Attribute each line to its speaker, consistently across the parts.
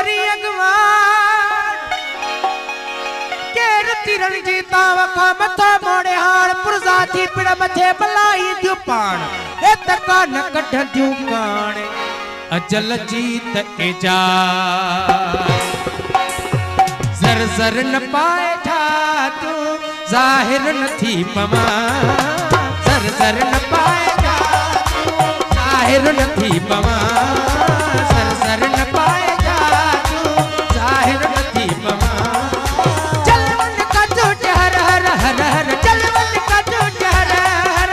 Speaker 1: करी अगवान केर तिरण जीता वखा मथा मोड़े हाण पुरजा थी पिड़ मथे बलाई दियो पाण ए तका न कढ दियो काण अजल जीत एजा जर जर न पाए था तू जाहिर न थी पमा जर जर न पाए था तू जाहिर न थी पमा जर जर न पाए था तू जाहिर न थी पमा चलवन का चोट हर हर हर हर चलवन का चोट हर हर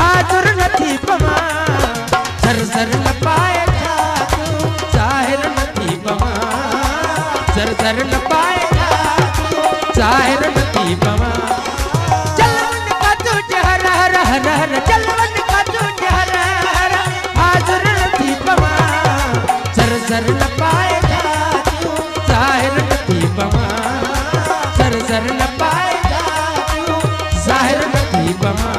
Speaker 1: हाजुर न थी पमा जर जर न पाए था तू जाहिर न थी पमा जर जर न पाए जाहिर नथी पवा चलवन का तुझ हर हर हर हर चलवन का तुझ हर हर हाजुर नथी पवा जर जर न पाएगा तू जाहिर नथी पवा जर जर न पाएगा तू जाहिर नथी पवा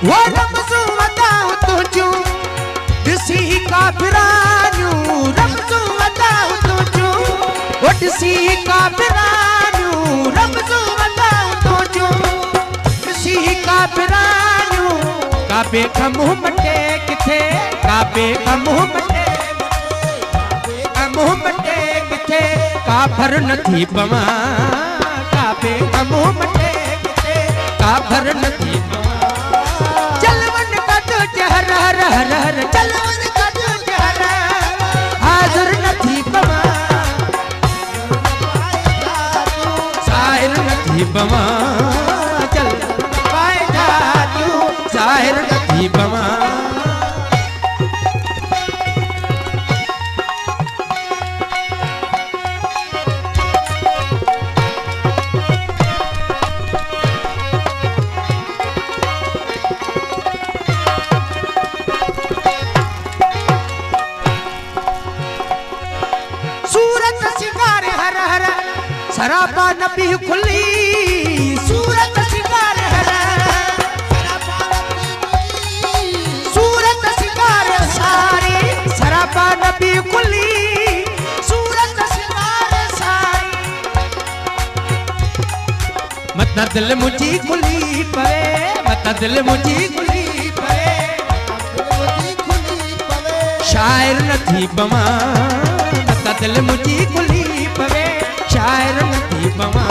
Speaker 1: वो रमज़ू वताऊ तुझू दिसी काफिरानू रमज़ू वताऊ तुझू वो दिसी काफिरानू रमज़ू वताऊ तुझू दिसी काफिरानू काबे का मुंह मटे किथे काबे का मुंह मटे किथे काफर नथी पवा काबे का मुंह मटे किथे काफर नथी पवा हर हर हर हर चलवन का तुझ हर हाजुर नथी पवा जाहिर नथी पवा चल पाएगा तू जाहिर नथी पवा सरापा नबी खुली सूरत सिंगार हर सूरत सिंगार सारी सरापा नबी खुली सूरत सिंगार सारी मत दिल मुझी खुली पवे मत दिल मुझी खुली पवे शायर नथी पवा मत दिल मुझी खुली पवे शायर नथी पवा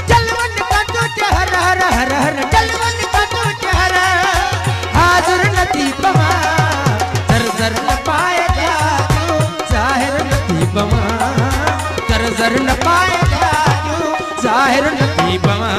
Speaker 1: चलवन का तुझ हर हर हर हर चलवन का तुझ हर हाजुर नथी पवा जर जर न पाएगा तू जाहिर नथी पवा जर जर न पाएगा तू जाहिर नथी पवा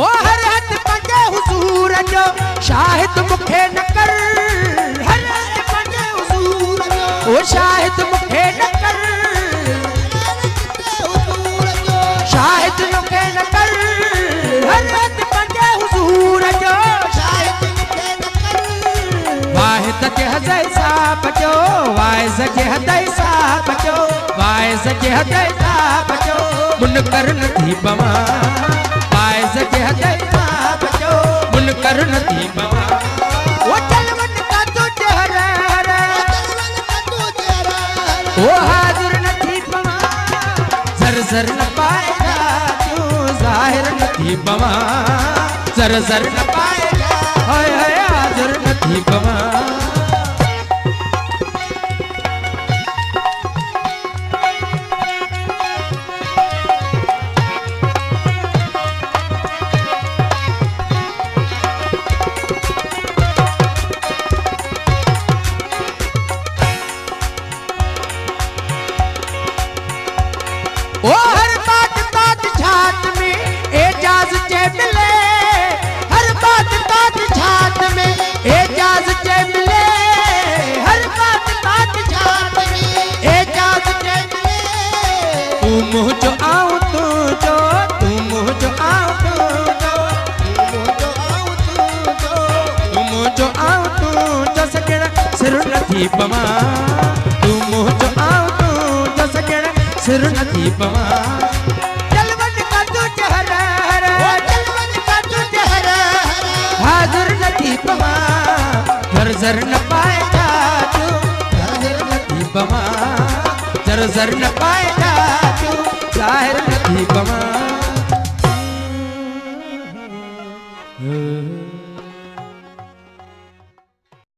Speaker 1: ओ हर हद पंजे हुजूर जो शाहिद मुखे न कर हर हद पंजे हुजूर जो ओ शाहिद मुखे न कर शाहिद मुखे न कर हर हद पंजे हुजूर जो शाहिद मुखे न कर वाहिद के हदै साहब जो वाइज के हदै साहब जो वाइज के हदै साहब जो मुनकर नथी पवा सके हदै साहब जो मुनकर नथी पवा वो चलवन का तुझ हर हर वो हाजुर नथी पवा जर जर न पाएगा तू जाहिर नथी पवा जर जर न पाएगा हाय हाय हाजुर नथी पवा ओ हर बात बात छात में एजाज चे मिले हर मुझो आऊं तू जो तू मुझो आऊं तू जो तू मुझो आऊं तू जो सकेड़ा सिर नथी पवा तू मुझो आऊं तू जो सकेड़ा सिर नथी पवा चल वञ का तू चहर चल वञ का तू चहर हाज़िर नथी पवा ज़र ज़र न पाए तू ज़ाहिर नथी पवा ज़र ज़र न पाए तू ज़ाहिर नथी पवा